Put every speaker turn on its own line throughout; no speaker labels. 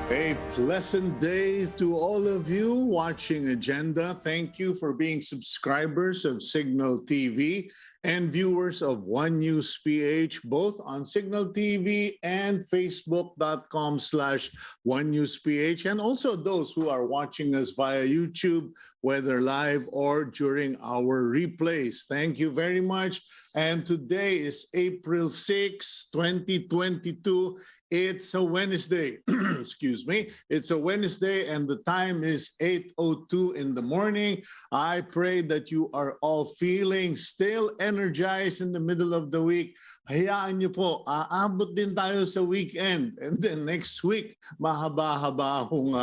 A pleasant day to all of you watching Agenda. Thank you for being subscribers of Cignal TV and viewers of One News PH, both on Cignal TV and Facebook.com/One News PH, and also those who are watching us via YouTube, whether live or during our replays. Thank you very much. And today is April 6, 2022. It's a Wednesday. Excuse me. It's a Wednesday and the time is 8:02 in the morning. I pray that you are all feeling still energized in the middle of the week. Hayaan niyo po, aabot din tayo sa weekend. And then next week, mahaba-haba akong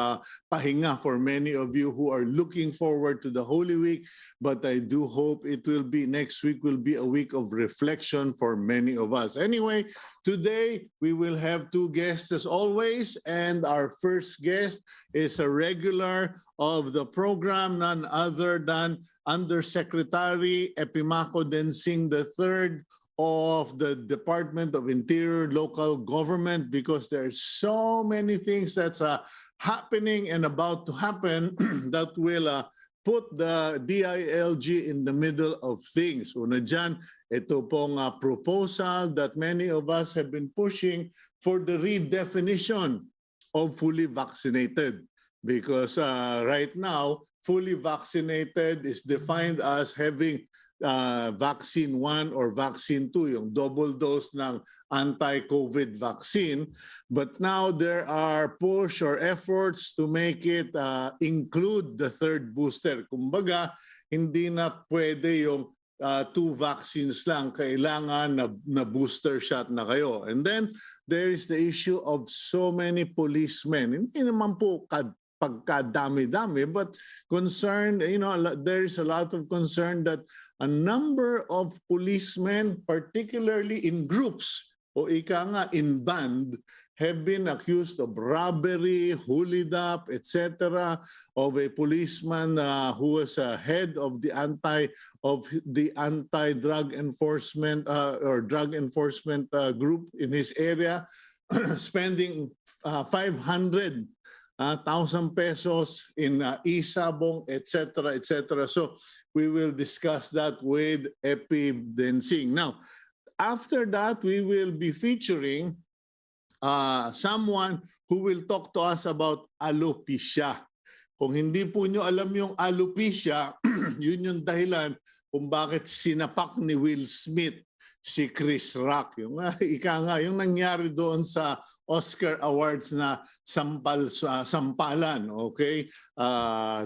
pahinga for many of you who are looking forward to the Holy Week. But I do hope next week will be a week of reflection for many of us. Anyway, today we will have two guests as always, and our first guest is a regular of the program, none other than Undersecretary Epimaco III of the Department of Interior Local Government, because there's so many things that's happening and about to happen that will put the DILG in the middle of things. Una dyan, ito pong proposal that many of us have been pushing for the redefinition of fully vaccinated. Because right now, fully vaccinated is defined as having vaccine 1 or vaccine 2, yung double dose ng anti-COVID vaccine. But now there are push or efforts to make it include the third booster. Kumbaga, hindi na pwede yung 2 vaccines lang, kailangan na booster shot na kayo. And then there is the issue of so many policemen. Hindi naman po pagkadami-dami, but concern, there is a lot of concern that a number of policemen, particularly in groups, o ika nga in band, have been accused of robbery, hold up, etc., of a policeman who was head of the anti-drug enforcement or drug enforcement group in his area, spending 500,000 pesos in isabong, etc., etc. So we will discuss that with Epi Densing. Now, after that, we will be featuring someone who will talk to us about alopecia. Kung hindi po nyo alam yung alopecia, yun yung dahilan kung bakit sinapak ni Will Smith si Chris Rock. Yung yung nangyari doon sa Oscar Awards na sampalan, okay?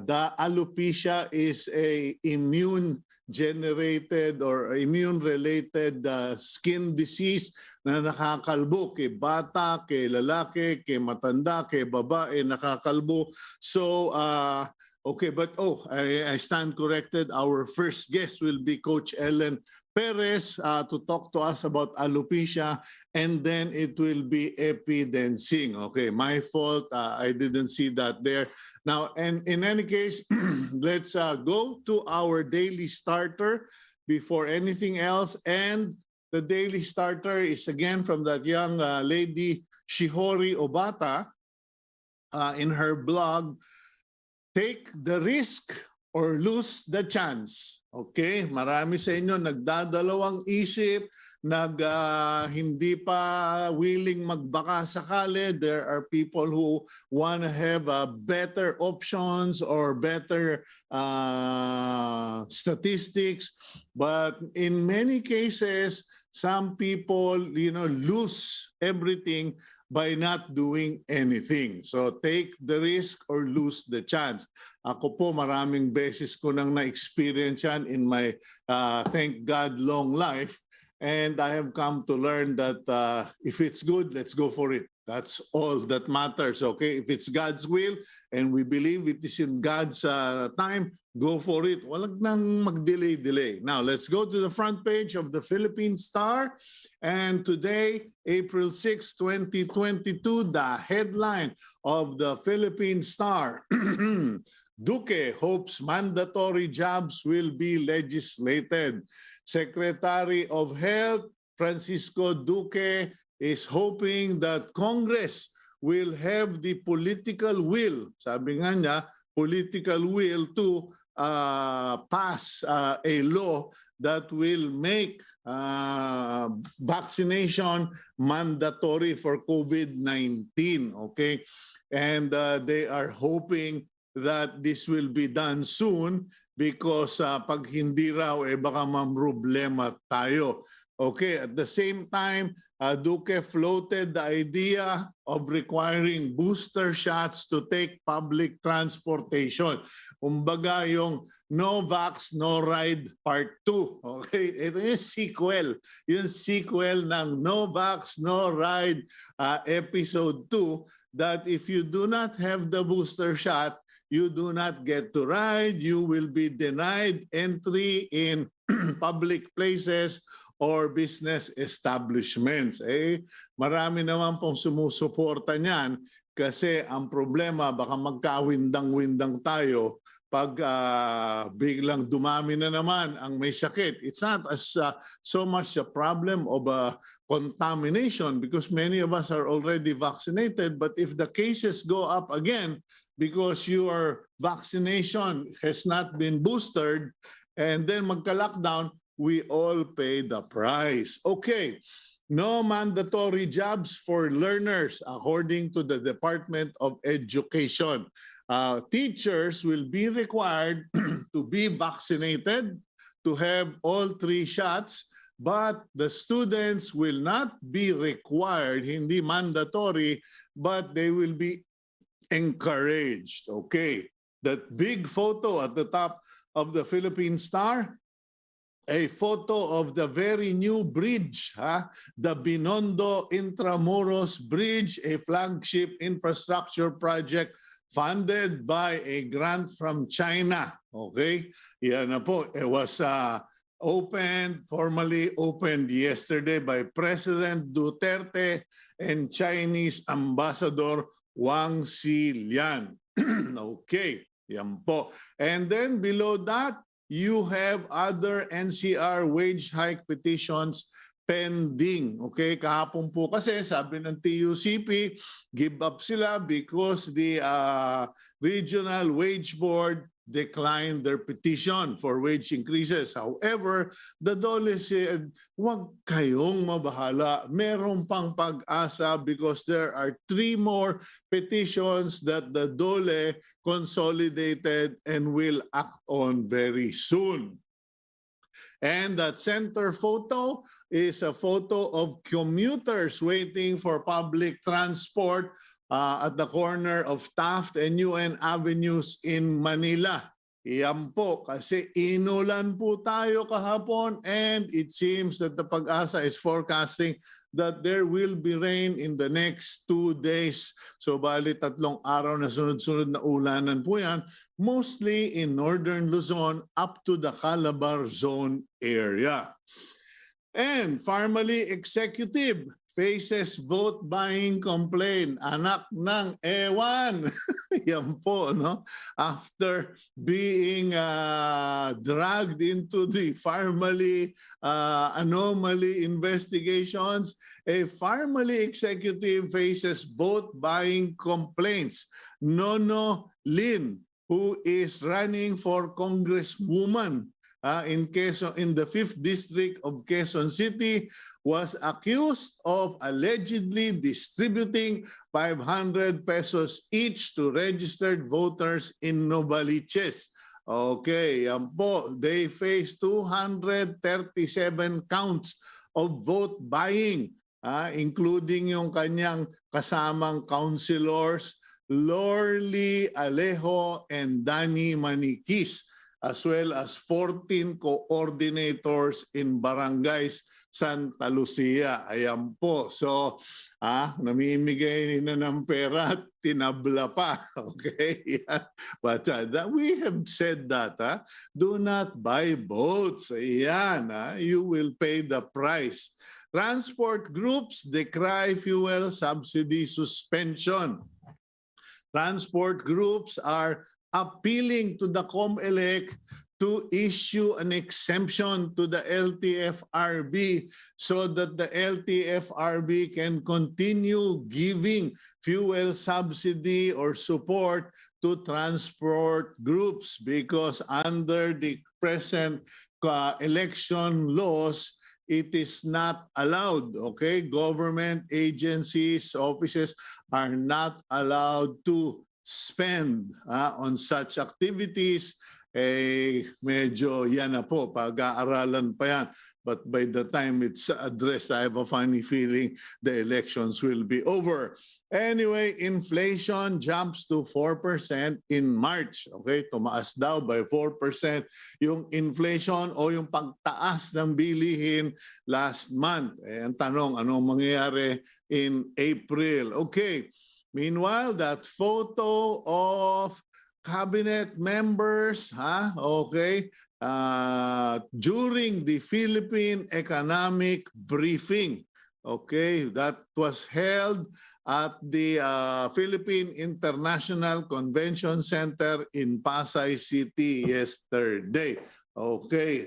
The alopecia is a immune-generated or immune-related skin disease na nakakalbo kay bata, kay lalaki, kay matanda, kay babae, nakakalbo. So, okay, but I stand corrected. Our first guest will be Coach Ellen Perez to talk to us about alopecia, and then it will be Epi Densing. Okay, my fault. I didn't see that there. Now, and in any case, let's go to our daily starter before anything else. And the daily starter is again from that young lady, Shihori Obata, in her blog, Take the Risk or Lose the Chance. Okay, marami sa inyo nagdadalawang isip, hindi pa willing magbaka sakali. There are people who want to have better options or better statistics. But in many cases, some people, lose everything by not doing anything. So take the risk or lose the chance. Ako po, maraming beses ko nang na-experience yan in my, thank God, long life. And I have come to learn that if it's good, let's go for it. That's all that matters, okay? If it's God's will and we believe it is in God's time, go for it. Walang nang mag-delay. Now, let's go to the front page of the Philippine Star. And today, April 6, 2022, the headline of the Philippine Star. Duque hopes mandatory jobs will be legislated. Secretary of Health Francisco Duque is hoping that Congress will have the political will, sabi nga niya, political will to pass a law that will make vaccination mandatory for COVID-19, okay? And they are hoping that this will be done soon because pag hindi raw, baka mamroblema tayo. Okay, at the same time, Duque floated the idea of requiring booster shots to take public transportation. Kumbaga yung No Vax, No Ride Part 2. Okay, ito yung sequel. Yung sequel ng No Vax, No Ride Episode 2, that if you do not have the booster shot, you do not get to ride, you will be denied entry in public places or business establishments. Marami naman pong sumusuporta niyan kasi ang problema baka magkawindang-windang tayo pag biglang dumami na naman ang may sakit. It's not as so much a problem of contamination because many of us are already vaccinated, but if the cases go up again because your vaccination has not been boosted and then magka-lockdown, we all pay the price. Okay, no mandatory jobs for learners according to the Department of Education. Teachers will be required to be vaccinated, to have all 3 shots, but the students will not be required, hindi mandatory, but they will be encouraged. Okay, that big photo at the top of the Philippine Star, a photo of the very new bridge, the Binondo Intramuros Bridge, a flagship infrastructure project funded by a grant from China. Okay, yan na po. It was formally opened yesterday by President Duterte and Chinese Ambassador Wang Xilian. Okay, yan po. And then below that, you have other NCR wage hike petitions pending. Okay, kahapon po kasi sabi ng TUCP, give up sila because the Regional Wage Board declined their petition for wage increases. However, the DOLE said, huwag kayong mabahala. Meron pang pag-asa because there are 3 more petitions that the DOLE consolidated and will act on very soon. And that center photo is a photo of commuters waiting for public transport at the corner of Taft and UN Avenues in Manila. Iyan po, kasi inulan po tayo kahapon and it seems that the Pag-asa is forecasting that there will be rain in the next 2 days. So bali 3 araw na sunod-sunod na ulanan po yan, mostly in northern Luzon up to the Calabar zone area. And Pharmaly Executive faces vote buying complaint. Anak ng ewan. Yan po, no? After being dragged into the Pharmaly anomaly investigations, a Pharmaly executive faces vote buying complaints. Nono Lin, who is running for congresswoman in the 5th District of Quezon City, was accused of allegedly distributing 500 pesos each to registered voters in Novaliches. Okay, yan po. They face 237 counts of vote buying, including yung kanyang kasamang councilors, Lorly Alejo and Danny Maniquis, as well as 14 coordinators in barangays Santa Lucia. Ayan po. So, namimigay na ng pera at tinabla pa. Okay? But we have said that. Do not buy boats. Ayan. You will pay the price. Transport groups decry fuel subsidy suspension. Transport groups are appealing to the COMELEC to issue an exemption to the LTFRB so that the LTFRB can continue giving fuel subsidy or support to transport groups, because under the present election laws, it is not allowed, okay? Government agencies, offices are not allowed to spend on such activities. Medyo yan na po, pag-aaralan pa yan. But by the time it's addressed, I have a funny feeling the elections will be over. Anyway, inflation jumps to 4% in March. Okay, tumaas daw by 4% yung inflation o yung pagtaas ng bilihin last month. Ang tanong, anong mangyayari in April? Okay, meanwhile, that photo of cabinet members, okay, during the Philippine Economic Briefing, okay, that was held at the Philippine International Convention Center in Pasay City yesterday. Okay,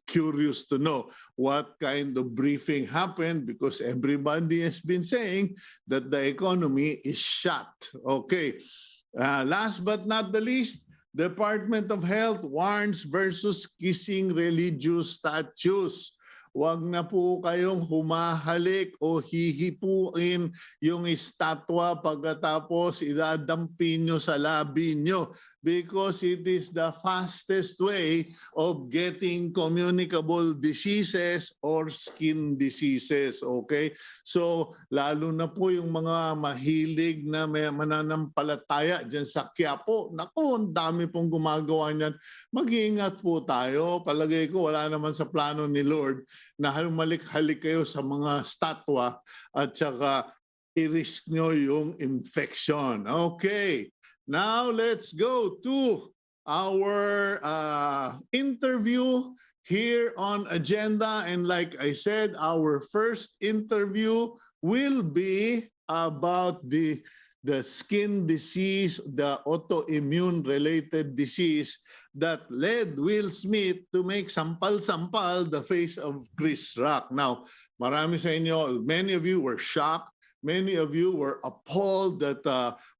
curious to know what kind of briefing happened, because everybody has been saying that the economy is shut. Okay. Last but not the least, Department of Health warns versus kissing religious statues. Huwag na po kayong humahalik o hihipuin yung estatwa pagkatapos idadampin nyo sa labi nyo, because it is the fastest way of getting communicable diseases or skin diseases, okay? So, lalo na po yung mga mahilig na may mananampalataya dyan sa Quiapo. Naku, ang dami pong gumagawa niyan. Mag-iingat po tayo. Palagay ko, wala naman sa plano ni Lord na humalik-halik kayo sa mga statwa at saka i-risk nyo yung infection. Okay, now let's go to our interview here on agenda. And like I said, our first interview will be about the skin disease, the autoimmune related disease that led Will Smith to make sampal-sampal the face of Chris Rock. Now, marami sa inyo, many of you were shocked. Many of you were appalled that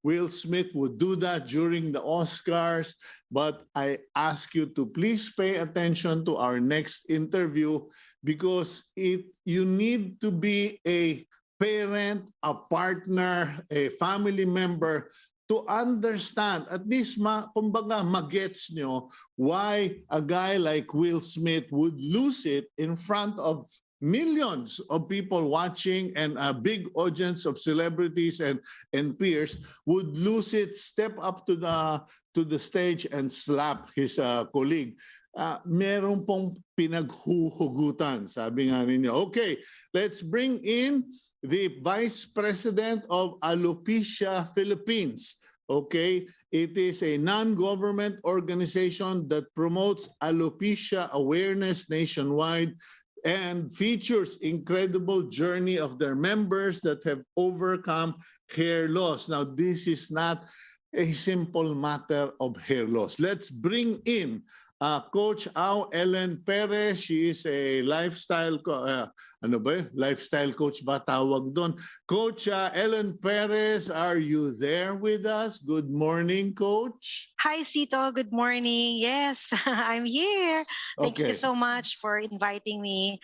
Will Smith would do that during the Oscars. But I ask you to please pay attention to our next interview, because you need to be a parent, a partner, a family member to understand, at least kumbaga magets nyo why a guy like Will Smith would lose it in front of millions of people watching and a big audience of celebrities and peers, would lose it, step up to the stage and slap his colleague. Meron pong pinaghuhugutan, sabi nga ninyo. Okay, let's bring in the Vice President of Alopecia Philippines. Okay, it is a non-government organization that promotes alopecia awareness nationwide and features incredible journey of their members that have overcome hair loss. Now, this is not a simple matter of hair loss. Let's bring in Coach Ellen Perez. She is a lifestyle lifestyle coach ba tawag doon? Coach Ellen Perez, are you there with us? Good morning, Coach.
Hi, Cito. Good morning. Yes, I'm here. Thank you so much for inviting me.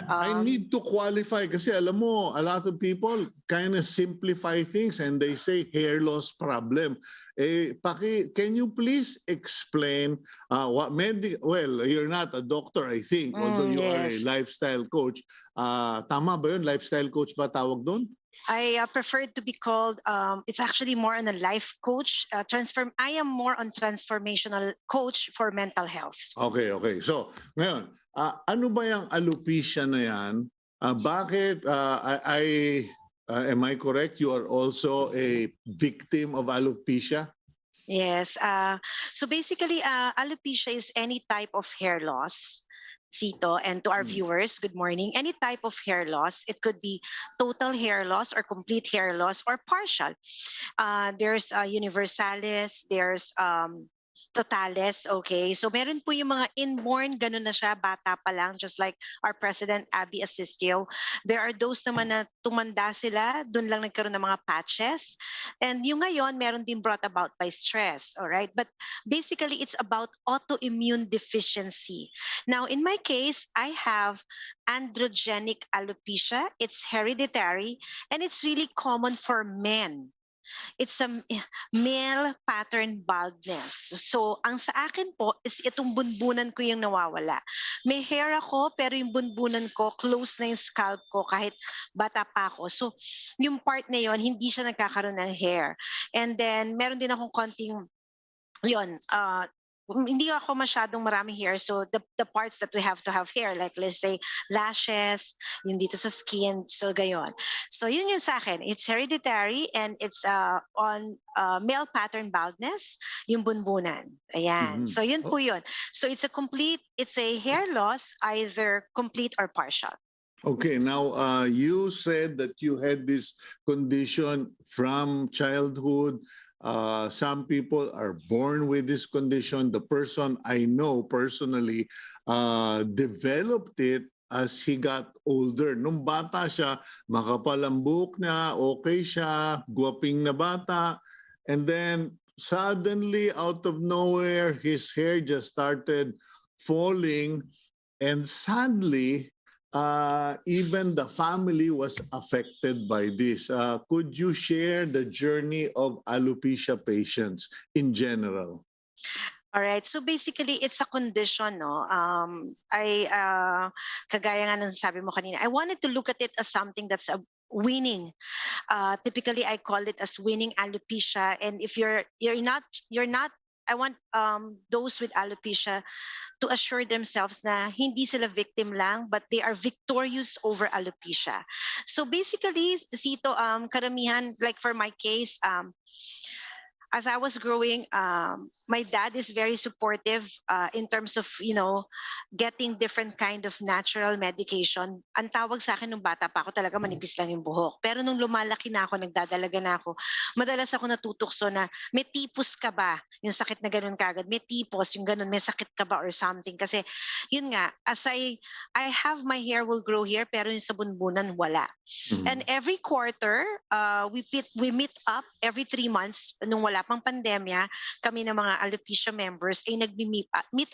I need to qualify kasi alam mo, a lot of people kind of simplify things and they say hair loss problem. Can you please explain what well, you're not a doctor, I think, although you are a lifestyle coach. Tama ba yun? Lifestyle coach ba tawag doon?
I prefer to be called, it's actually more on a life coach. I am more on transformational coach for mental health.
Okay. So, ngayon, ano ba yung alopecia na yan? Bakit, am I correct? You are also a victim of alopecia?
Yes. So basically, alopecia is any type of hair loss Cito, and to our viewers, good morning. Any type of hair loss, it could be total hair loss or complete hair loss or partial. There's universalis, there's totales, okay? So meron po yung mga inborn, ganun na siya, bata pa lang, just like our President Abby Asistio. There are those naman na tumanda sila, dun lang nagkaroon ng mga patches. And yung ngayon, meron din brought about by stress, all right? But basically, it's about autoimmune deficiency. Now, in my case, I have androgenic alopecia. It's hereditary, and it's really common for men. It's a male pattern baldness. So, ang sa akin po is itong bunbunan ko yung nawawala. May hair ako, pero yung bunbunan ko, close na yung scalp ko kahit bata pa ako. So, yung part na yon hindi siya nagkakaroon ng hair. And then, meron din akong konting, yun, hindi ako masyadong maraming hair. So the parts that we have to have hair, like let's say lashes, yung dito sa skin, so gayon. So yun yung sa akin. It's hereditary and it's on male pattern baldness, yung bunbunan. Ayan. So yun po yun. So it's a hair loss, either complete or partial.
Okay, now you said that you had this condition from childhood. Some people are born with this condition. The person I know personally developed it as he got older. Nung bata siya, makapalambok na, okay siya, guwaping na bata. And then suddenly, out of nowhere, his hair just started falling. And sadly, even the family was affected by this. Could you share the journey of alopecia patients in general?
All right. So basically, it's a condition, no? Kagaya nga ng sabi mo kanina, I wanted to look at it as something that's a winning. Typically, I call it as winning alopecia. And if you're not, I want those with alopecia to assure themselves na hindi sila victim lang, but they are victorious over alopecia. So basically, Cito, karamihan, like for my case, as I was growing, my dad is very supportive in terms of, getting different kind of natural medication. Ang tawag sa akin nung bata pa ako, talaga manipis lang yung buhok. Pero nung lumalaki na ako, nagdadalaga na ako, madalas ako natutokso na, may tipos ka ba? Yung sakit na ganun kagad. May tipos, yung ganun, may sakit ka ba or something. Kasi, yun nga, as I have my hair will grow here, pero yung sa bunbunan, wala. Mm-hmm. And every quarter, we meet up every 3 months, nung wala pang pandemya, kami ng mga alopecia members ay nag-meet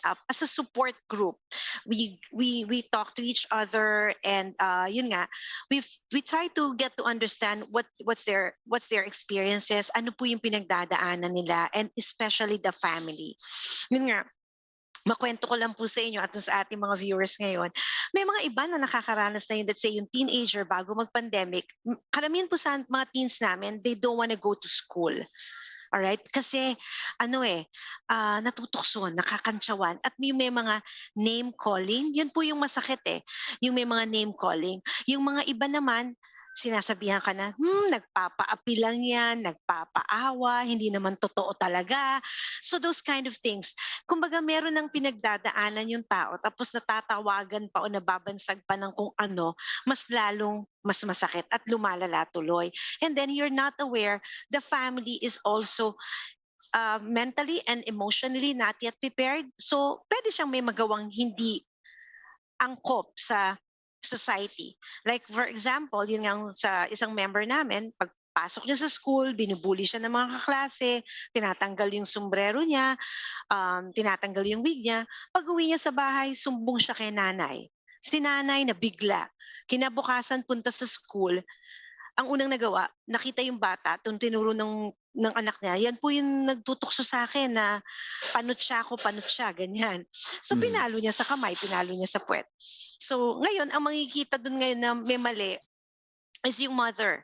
up as a support group. We talk to each other, and yun nga, we try to get to understand what's their experiences, ano po yung pinagdadaanan nila, and especially the family. Yun nga, makwento ko lang po sa inyo at sa ating mga viewers ngayon, may mga iba na nakakaranas na yun, let's say yung teenager bago mag-pandemic, karamihan po sa mga teens namin, they don't want to go to school. Alright? Kasi, natutokso, nakakantsawan. At may mga name calling, yun po yung masakit eh. Yung may mga name calling. Yung mga iba naman, sinasabihan ka na, nagpapaapi lang yan, nagpapaawa, hindi naman totoo talaga. So those kind of things. Kumbaga meron ng pinagdadaanan yung tao, tapos natatawagan pa o nababansag pa ng kung ano, mas lalong mas masakit at lumalala tuloy. And then you're not aware, the family is also mentally and emotionally not yet prepared. So pwede siyang may magawang hindi angkop sa society. Like for example, yun nga sa isang member namin, pagpasok niya sa school, binubuli siya ng mga kaklase, tinatanggal yung sombrero niya, tinatanggal yung wig niya. Pag uwi niya sa bahay, sumbong siya kay nanay. Si nanay na bigla. Kinabukasan punta sa school, ang unang nagawa, nakita yung bata, tinuro ng anak niya, yan po yung nagtutukso sa akin na panot siya, ganyan. So pinalo niya sa kamay, pinalo niya sa puwet. So ngayon, ang makikita dun ngayon na may mali is yung mother.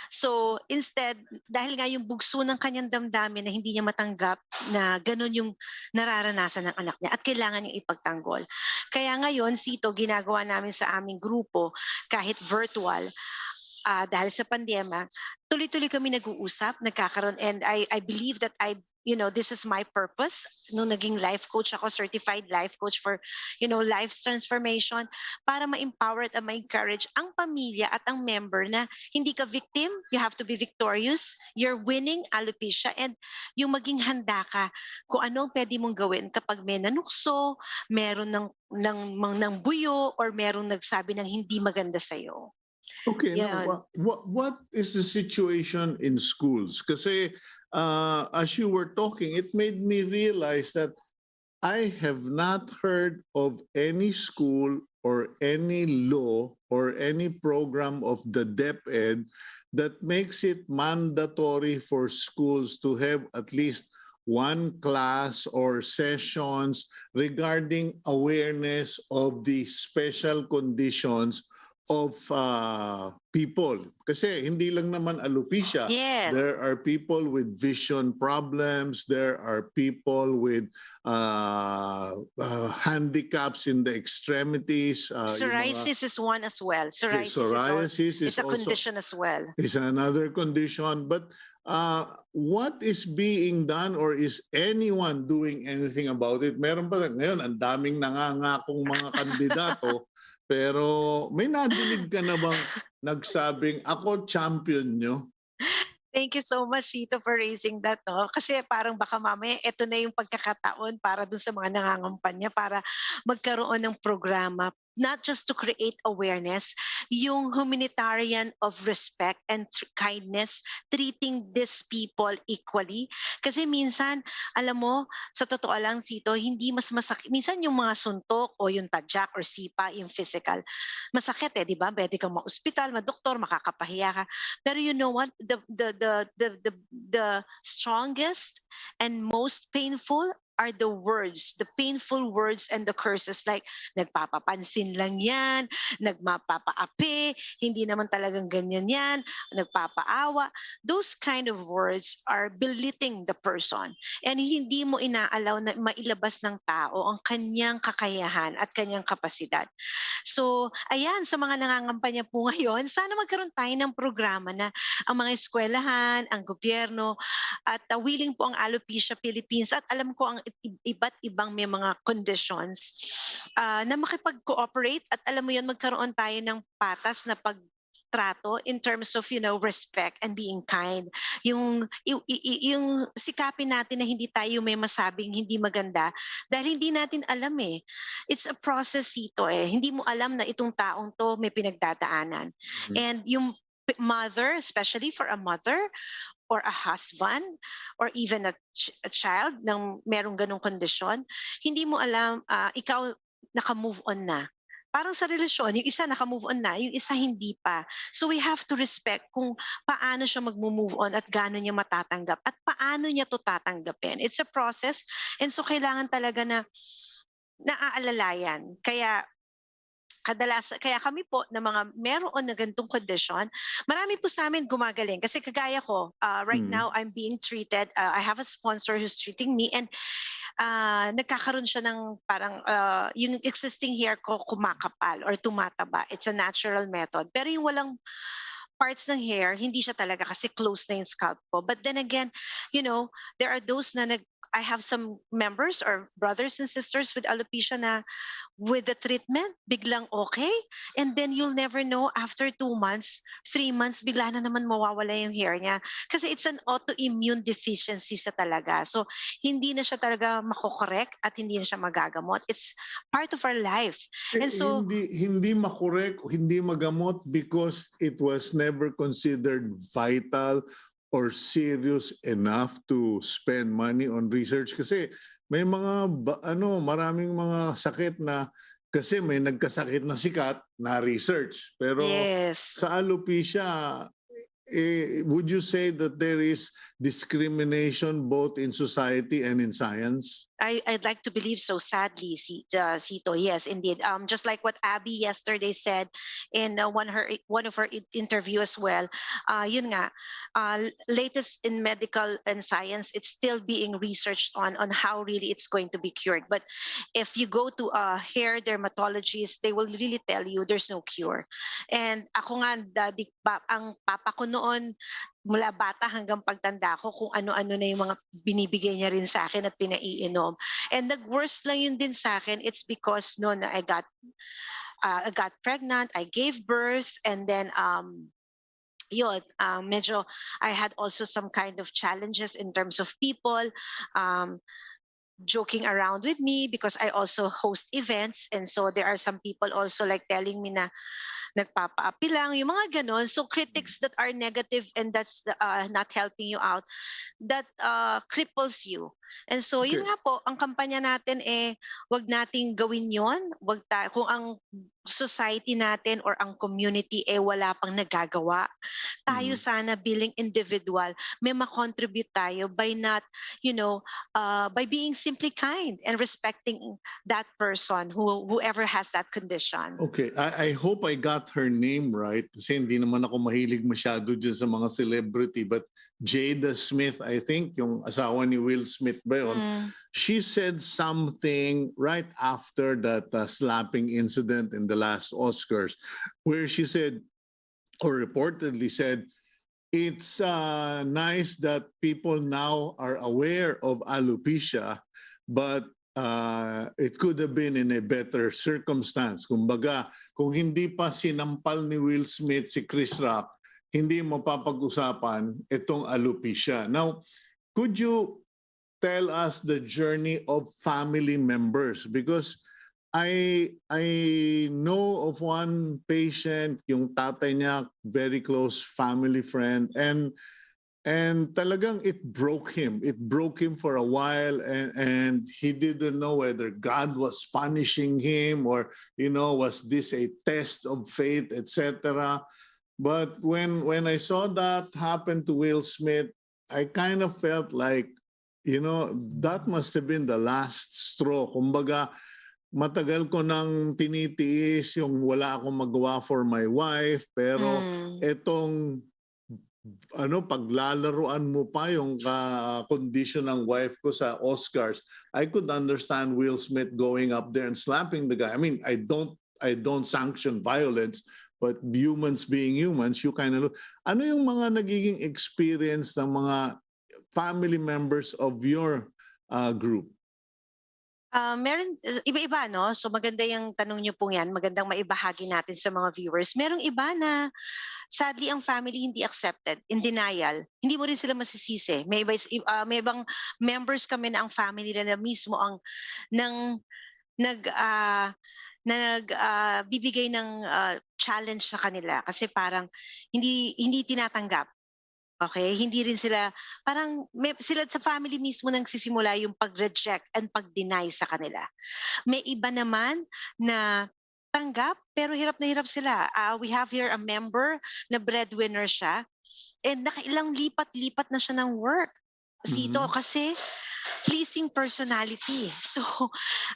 So instead, dahil nga yung bugso ng kanyang damdamin na hindi niya matanggap na ganun yung nararanasan ng anak niya at kailangan niyang ipagtanggol. Kaya ngayon, Cito, ginagawa namin sa aming grupo, kahit virtual, dahil sa pandemya, tuloy-tuloy kami nag-uusap, nagkakaroon, and I believe that this is my purpose nung naging life coach ako, certified life coach for, life's transformation, para ma-empower at ma-encourage ang pamilya at ang member na hindi ka victim, you have to be victorious, you're winning alopecia, and yung maging handa ka kung anong pwede mong gawin kapag may nanukso, meron ng buyo, or merong nagsabi ng hindi maganda sa'yo.
Okay,
Yan.
now what is the situation in schools? Kasi as you were talking, it made me realize that I have not heard of any school or any law or any program of the DepEd that makes it mandatory for schools to have at least one class or sessions regarding awareness of the special conditions of people. Kasi hindi lang naman alopecia.
Yes.
There are people with vision problems. There are people with handicaps in the extremities.
Psoriasis is one as well. Psoriasis is a condition as well.
Is another condition. But what is being done, or is anyone doing anything about it? Meron ba ngayon, ang daming nangangakong mga kandidato, pero may nadinig ka na bang nagsabing, ako champion nyo?
Thank you so much, Cito, for raising that. No? Kasi parang baka mamaya, ito na yung pagkakataon para dun sa mga nangangampanya para magkaroon ng programa, not just to create awareness, yung humanitarian of respect and kindness, treating these people equally. Kasi minsan, alam mo, sa totoo lang, Cito, hindi mas masakit. Minsan yung mga suntok o yung tadyak or sipa, yung physical, masakit di ba? Pwede kang ma-ospital, ma-doktor, makakapahiya ka. Pero you know what? The strongest and most painful are the words, the painful words and the curses, like nagpapapansin lang yan, nagmapapaapi, hindi naman talagang ganyan yan, nagpapaawa. Those kind of words are belittling the person, and hindi mo inaalaw na mailabas ng tao ang kanyang kakayahan at kanyang kapasidad. So, ayan, sa mga nangangampanya po ngayon, sana magkaroon tayo ng programa na ang mga eskwelahan, ang gobyerno, at willing po ang Alopecia Philippines, at alam ko ang iba't ibang may mga conditions na makipag-cooperate, at alam mo yun, magkaroon tayo ng patas na pagtrato in terms of respect and being kind. Yung sikapin natin na hindi tayo may masabing hindi maganda dahil hindi natin alam It's a process ito Hindi mo alam na itong taong to may pinagdadaanan. Mm-hmm. And yung mother, especially for a mother or a husband or even a child ng merong ganong kondisyon, hindi mo alam, ikaw naka-move on na. Parang sa relasyon, yung isa naka-move on na, yung isa hindi pa. So we have to respect kung paano siya mag-move on at gaano niya matatanggap at paano niya to tatanggapin. It's a process, and so kailangan talaga na naaalalayan. Kaya kami po na mga meron na ganitong condition, marami po sa amin gumagaling. Kasi kagaya ko, right now I'm being treated, I have a sponsor who's treating me, and nagkakaroon siya ng parang yung existing hair ko kumakapal or tumataba. It's a natural method. Pero yung walang parts ng hair, hindi siya talaga kasi close na yung scalp ko. But then again, there are those na I have some members or brothers and sisters with alopecia na with the treatment, biglang okay. And then you'll never know, after 2 months, 3 months, bigla na naman mawawala yung hair niya. Kasi it's an autoimmune deficiency sa talaga. So, hindi na siya talaga makokorek at hindi na siya magagamot. It's part of our life. And so,
hindi makorek, hindi magamot because it was never considered vital or serious enough to spend money on research. Kasi may mga maraming mga sakit na kasi may nagkasakit na sikat na research. Pero sa alopecia, would you say that there is discrimination both in society and in science?
I'd like to believe so, sadly, Cito. Yes, indeed. Just like what Abby yesterday said in one of her interview as well. Yun nga, latest in medical and science, it's still being researched on how really it's going to be cured. But if you go to a hair dermatologist, they will really tell you there's no cure. And ako nga, ang papa ko noon, mula bata hanggang pagtanda ko, kung ano-ano na yung mga binibigay niya rin sa akin at pinaiinom. And nag-worst lang yun din sa akin, it's because no, I got pregnant, I gave birth, and then yun, medyo I had also some kind of challenges in terms of people joking around with me because I also host events, and so there are some people also like telling me na nagpapaapi lang, yung mga ganon. So critics that are negative and that's not helping you out, that cripples you. And so yun
Okay.
nga po, ang kampanya natin wag nating gawin yon. Kung ang society natin or ang community wala pang nagagawa, tayo sana bilang individual may makontribute tayo by not, by being simply kind and respecting that person whoever has that condition.
Okay, I hope I got her name right kasi hindi naman ako mahilig masyado dyan sa mga celebrity, but Jada Smith, I think, yung asawa ni Will Smith ba yun? She said something right after that slapping incident in the last Oscars where she said, or reportedly said, it's nice that people now are aware of alopecia, but it could have been in a better circumstance. Kumbaga, kung hindi pa sinampal ni Will Smith si Chris Rock, hindi mapapag-usapan itong alopecia. Now, could you tell us the journey of family members? Because I know of one patient, yung tatay niya, very close family friend, and talagang it broke him. It broke him for a while, and he didn't know whether God was punishing him or, was this a test of faith, etc. But when I saw that happen to Will Smith, I kind of felt like, that must have been the last straw. Kumbaga, matagal ko nang tinitiis yung wala akong magawa for my wife, pero etong paglalaruan mo pa yung condition ng wife ko sa Oscars, I could understand Will Smith going up there and slapping the guy. I mean, I don't sanction violence, but humans being humans, you kind of look. Ano yung mga nagiging experience ng mga family members of your group?
Meron iba-iba, no? So maganda yung tanong niyo pong yan, magandang maibahagi natin sa mga viewers. Merong iba na sadly ang family hindi accepted, in denial. Hindi mo rin sila masisisi. May ibang members kami na ang family na mismo ang bibigay ng challenge sa kanila kasi parang hindi tinatanggap. Okay, hindi rin sila, parang sila sa family mismo nang sisimula yung pag-reject and pag-deny sa kanila. May iba naman na tanggap pero hirap na hirap sila. We have here a member na breadwinner siya and nakailang lipat-lipat na siya ng work. Sito kasi pleasing personality. So,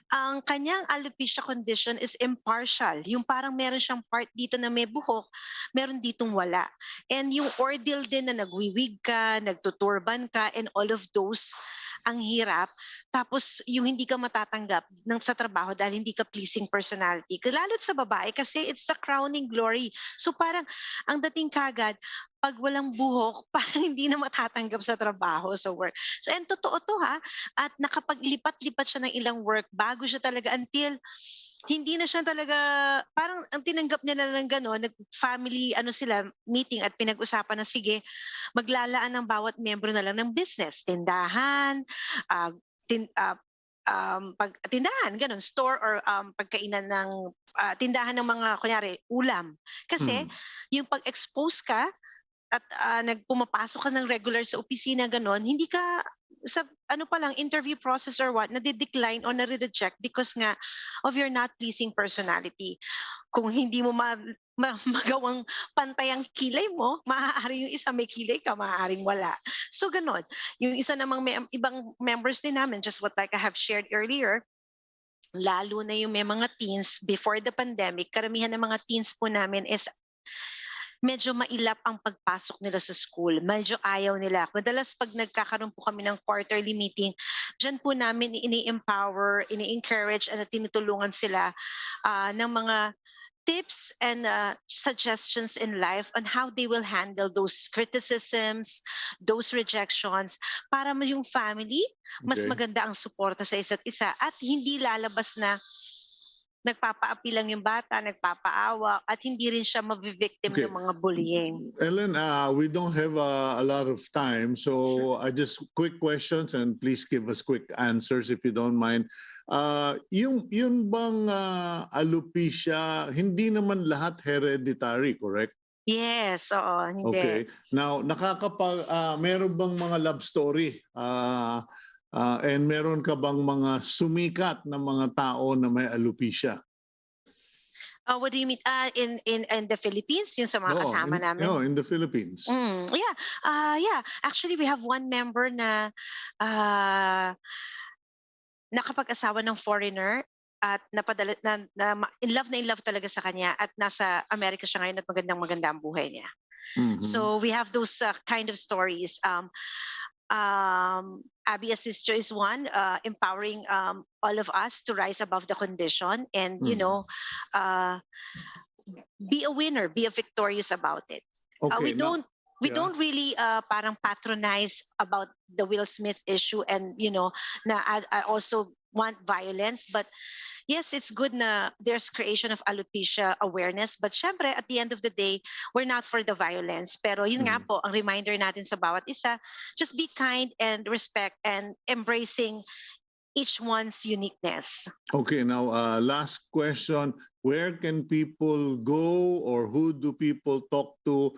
ang kanyang alopecia condition is impartial. Yung parang meron siyang part dito na may buhok, meron ditong wala. And yung ordeal din na nagwiwig ka, nagtuturban ka, and all of those, ang hirap. Tapos yung hindi ka matatanggap sa trabaho dahil hindi ka pleasing personality. Lalo't sa babae kasi it's the crowning glory. So parang ang dating kagad, pag walang buhok, parang hindi na matatanggap sa trabaho, sa work. So, and totoo to ha, at nakapaglipat-lipat siya ng ilang work bago siya talaga until hindi na siya talaga, parang ang tinanggap niya na lang gano'n, nag-family, meeting at pinag-usapan na sige, maglalaan ng bawat membro na lang ng business, tindahan, tindahan, ganun, store or pagkainan ng tindahan ng mga, kunyari, ulam. Kasi yung pag-expose ka, at nagpumapasok ka ng regular sa opisina, ganon, hindi ka sa interview process or what, nade-decline o nare-reject because nga of your not pleasing personality. Kung hindi mo magawang pantay ang kilay mo, maaari yung isa may kilay ka, maaaring wala. So ganon. Yung isa namang ibang members din namin, just what like I have shared earlier, lalo na yung may mga teens before the pandemic, karamihan ng mga teens po namin is medyo mailap ang pagpasok nila sa school. Medyo ayaw nila. Madalas pag nagkakaroon po kami ng quarterly meeting, dyan po namin ini-empower, ini-encourage, at tinutulungan sila ng mga tips and suggestions in life on how they will handle those criticisms, those rejections, para yung family, mas
Okay.
maganda ang suporta sa isa't isa at hindi lalabas na nagpapaapi lang yung bata, nagpapaawa, at hindi rin siya mabivictim
Okay.
ng mga bullying.
Ellen, we don't have a lot of time, so I just quick questions and please give us quick answers if you don't mind. Yung bang alopecia, hindi naman lahat hereditary, correct?
Yes, oo, hindi.
Okay. Now, meron bang mga love story? And meron ka bang mga sumikat na mga tao na may alopecia?
What do you mean? In the Philippines, yung sa mga kasama namin?
No, in the Philippines.
Yeah. Actually, we have one member na nakapag-asawa ng foreigner at napadala in love talaga sa kanya, at nasa Amerika siya ngayon at maganda ang buhay niya.
Mhm.
So we have those kind of stories. Abby Asisto is one, empowering all of us to rise above the condition and, be a winner, be a victorious about it.
Okay,
We don't really parang patronize about the Will Smith issue, and na I also want violence, but yes, it's good na there's creation of alopecia awareness, but syempre at the end of the day, we're not for the violence. Pero yun nga po, ang reminder natin sa bawat isa, just be kind and respect and embracing each one's uniqueness.
Okay, now last question. Where can people go, or who do people talk to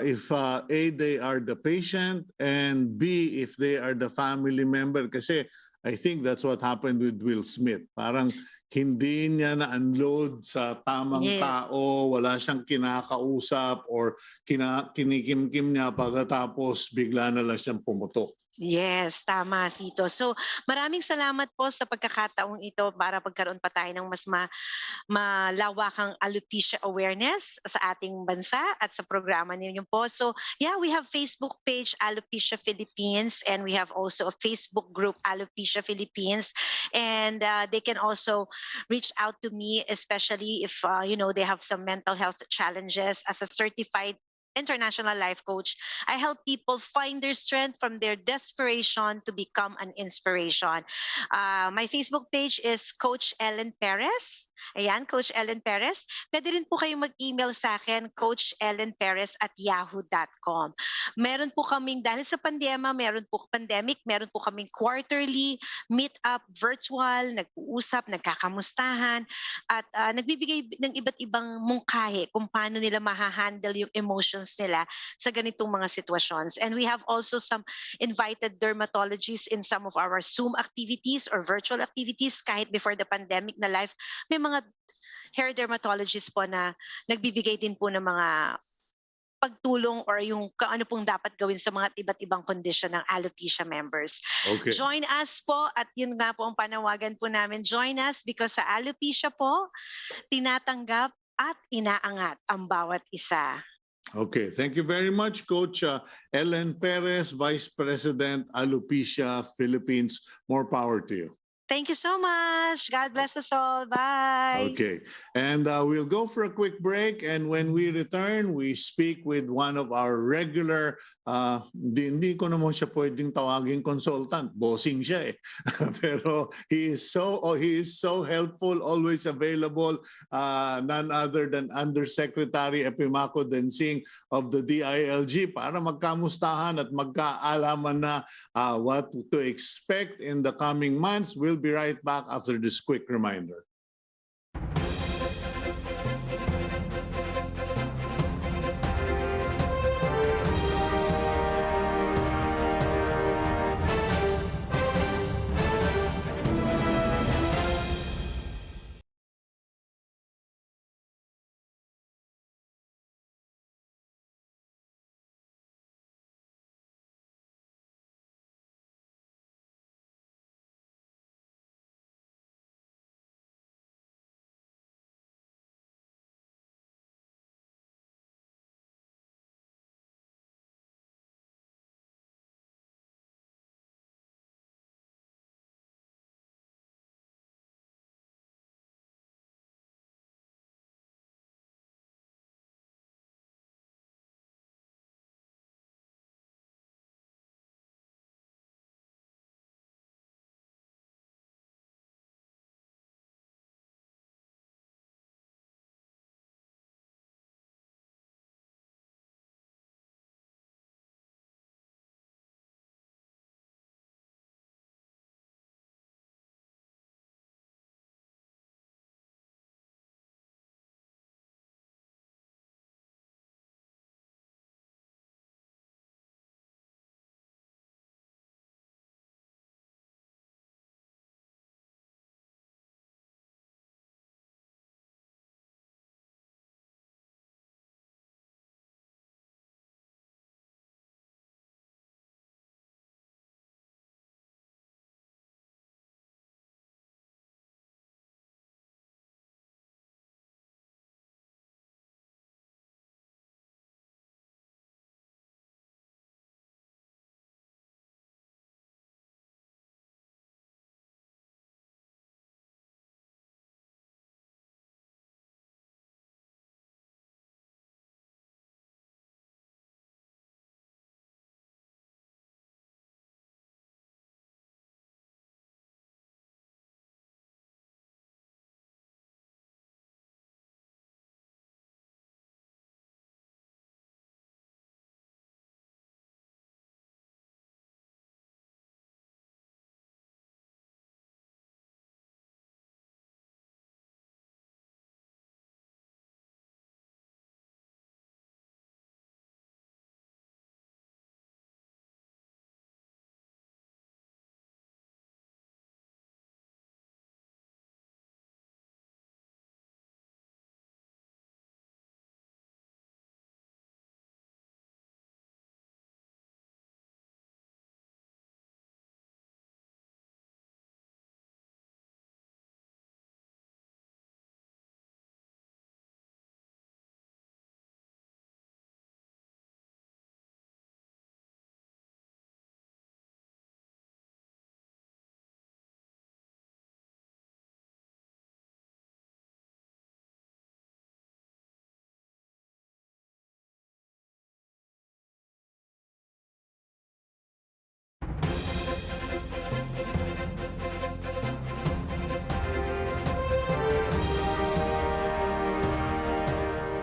if A, they are the patient, and B, if they are the family member? Kasi I think that's what happened with Will Smith. Parang hindi niya na-unload sa tamang tao, wala siyang kinakausap or kinikimkim niya, pagkatapos bigla na lang siyang pumutok.
Yes, tama, Cito. So maraming salamat po sa pagkakataong ito para pagkaroon pa tayo ng mas malawakang alopecia awareness sa ating bansa at sa programa ninyo po. So yeah, we have Facebook page Alopecia Philippines, and we have also a Facebook group Alopecia Philippines, and they can also reach out to me, especially if they have some mental health challenges. As a certified international life coach, I help people find their strength from their desperation to become an inspiration. My Facebook page is Coach Ellen Perez. Ayan, Coach Ellen Perez. Pwede rin po kayong mag-email sa akin, coachellenperez@yahoo.com. Meron po kaming, dahil sa pandemic, meron po kaming quarterly meet-up, virtual, nag-uusap, nagkakamustahan, at nagbibigay ng iba't ibang mungkahi kung paano nila mahahandle yung emotions nila sa ganitong mga situations. And we have also some invited dermatologists in some of our Zoom activities or virtual activities. Kahit before the pandemic na live, may mga hair dermatologists po na nagbibigay din po ng mga pagtulong or yung ano pong dapat gawin sa mga iba't ibang kondisyon ng alopecia members.
Okay.
Join us po, at yun nga po ang panawagan po namin. Join us because sa alopecia po, tinatanggap at inaangat ang bawat isa.
Okay, thank you very much, Coach Ellen Perez, Vice President, Alopecia Philippines. More power to you.
Thank you so much. God bless us all. Bye.
Okay, and we'll go for a quick break, and when we return, we speak with one of our regular, hindi ko naman siya pwedeng tawaging consultant, bossing siya eh. Pero he is so helpful, always available, none other than Undersecretary Epimaco of the DILG, para magkamustahan at magkaalaman na what to expect in the coming months. We'll be right back after this quick reminder.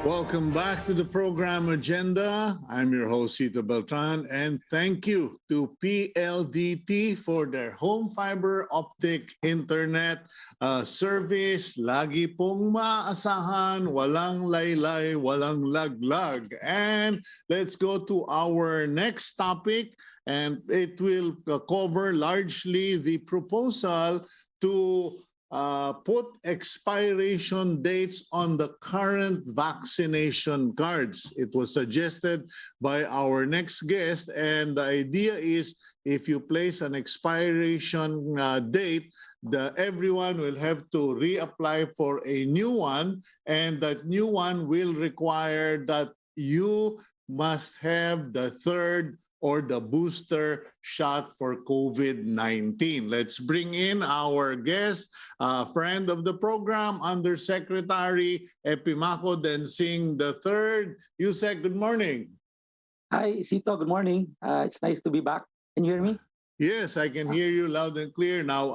Welcome back to the program agenda. I'm your host, Cito Beltran, and thank you to PLDT for their home fiber optic internet service. Lagi pong maasahan, walang laylay, walang laglag. And let's go to our next topic, and it will cover largely the proposal to put expiration dates on the current vaccination cards. It was suggested by our next guest, and the idea is if you place an expiration date, everyone will have to reapply for a new one, and that new one will require that you must have the third or the booster shot for COVID-19. Let's bring in our guest, friend of the program, Undersecretary Epimaco Densing III. Yusek, good morning.
Hi, Cito. Good morning. It's nice to be back. Can you hear me?
Yes, I can hear you loud and clear now.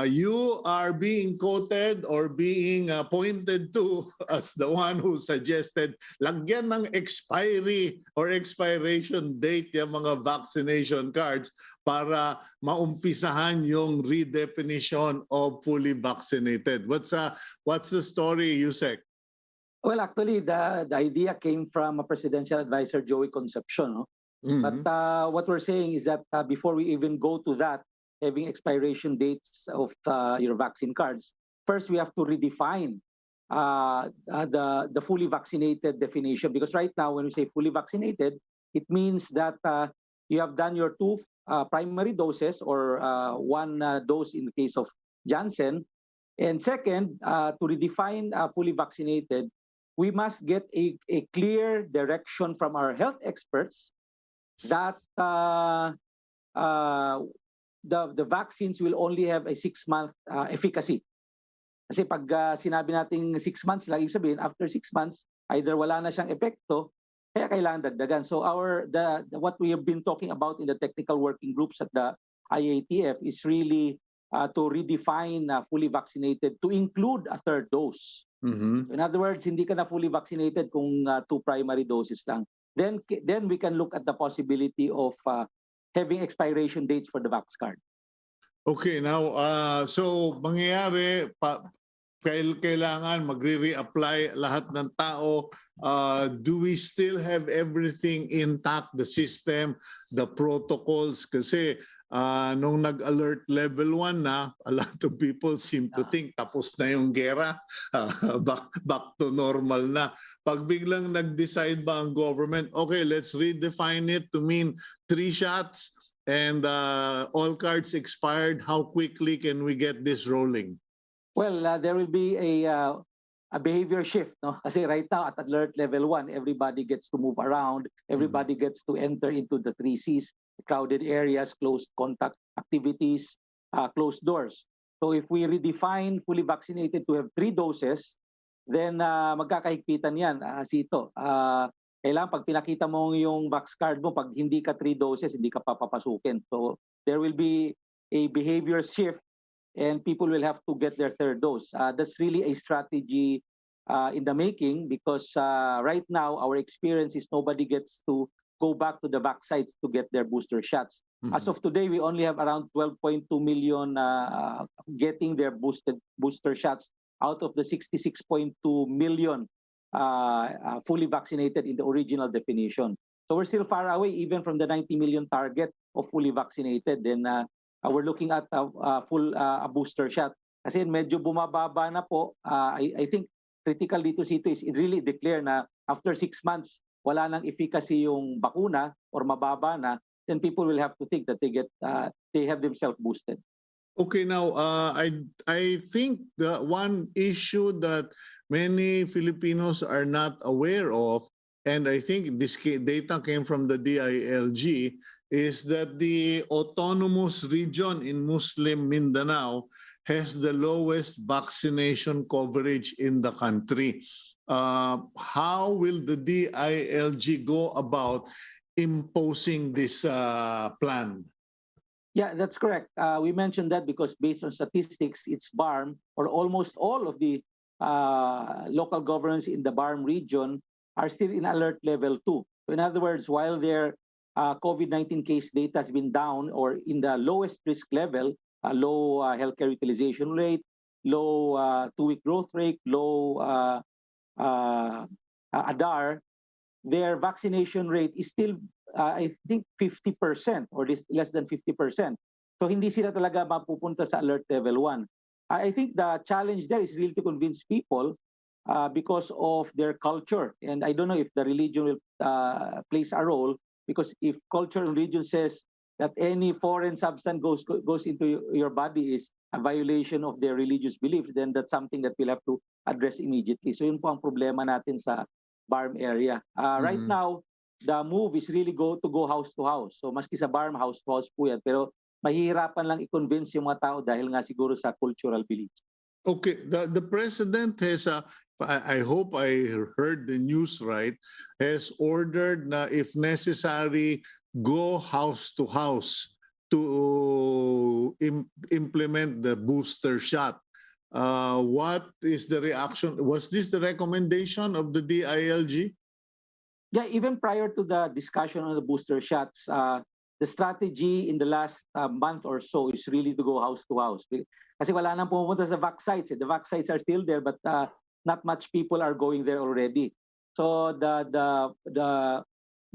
You are being quoted or being pointed to as the one who suggested lagyan ng expiry or expiration date yung mga vaccination cards para maumpisahan yung redefinition of fully vaccinated. What's the story, Yusek?
Well, actually, the idea came from a presidential advisor, Joey Concepcion. No?
Mm-hmm.
But what we're saying is that before we even go to that, having expiration dates of your vaccine cards, first we have to redefine the fully vaccinated definition. Because right now, when we say fully vaccinated, it means that you have done your two primary doses or one dose in the case of Janssen. And second, to redefine fully vaccinated, we must get a clear direction from our health experts that the vaccines will only have a 6-month efficacy. Kasi pag sinabi natin 6 months lang, ibig sabihin after 6 months, either wala na siyang epekto, kaya kailangan dagdagan. So what we have been talking about in the technical working groups at the IATF is really to redefine fully vaccinated to include a third dose.
Mm-hmm.
In other words, hindi ka na fully vaccinated kung 2 primary doses lang. Then we can look at the possibility of having expiration dates for the vax card.
Okay, now, so mangyayari, kailangan magre-reapply lahat ng tao. Do we still have everything intact, the system, the protocols? Kasi nung nag-alert level 1 na, a lot of people seem to think tapos na yung gera, back to normal na. Pag biglang nag-decide ba ang government, okay, let's redefine it to mean 3 shots and all cards expired, how quickly can we get this rolling?
Well, there will be a behavior shift, no? Kasi right now at alert level 1, everybody gets to move around, everybody gets to enter into the 3 Cs, crowded areas, closed contact activities, closed doors. So if we redefine fully vaccinated to have 3 doses, then magkakahigpitan yan, Cito. Kailangan pag pinakita mo yung vax card mo, pag hindi ka 3 doses, hindi ka papapasukin. So there will be a behavior shift and people will have to get their 3rd dose. That's really a strategy in the making because right now our experience is nobody gets to go back to the vac sites to get their booster shots. Mm-hmm. As of today, we only have around 12.2 million getting their booster shots out of the 66.2 million fully vaccinated in the original definition. So we're still far away even from the 90 million target of fully vaccinated. Then we're looking at a full booster shot. Kasi medyo bumababa na po. I think critical dito Cito is really declare na after 6 months, wala nang efficacy yung bakuna or mababa na, then people will have to think that they have themselves boosted.
Okay, now I think the one issue that many Filipinos are not aware of, and I think this data came from the DILG, is that the autonomous region in Muslim Mindanao has the lowest vaccination coverage in the country. How will the DILG go about imposing this plan?
Yeah, that's correct. We mentioned that because based on statistics, it's BARM or almost all of the local governments in the BARM region are still in alert level 2. So in other words, while their COVID-19 case data has been down or in the lowest risk level, low healthcare utilization rate, low 2-week growth rate, low ADAR, their vaccination rate is still, I think, 50% or less than 50%. So hindi sila talaga mapupunta sa alert level 1. I think the challenge there is really to convince people because of their culture. And I don't know if the religion will plays a role, because if culture and religion says that any foreign substance goes into your body is a violation of their religious beliefs, then that's something that we'll have to address immediately. So yun po ang problema natin sa BARM area. Right now, the move is really to go house to house. So maski sa BARM, house to house po yan. Pero mahihirapan lang i-convince yung mga tao dahil nga siguro sa cultural beliefs.
Okay, the president has, I hope I heard the news right, has ordered na if necessary, go house to house to implement the booster shot. What is the reaction? Was this the recommendation of the DILG?
Yeah, even prior to the discussion on the booster shots, the strategy in the last month or so is really to go house to house. Kasi wala nang pumupunta sa vac sites. The vac sites are still there, but not much people are going there already. So the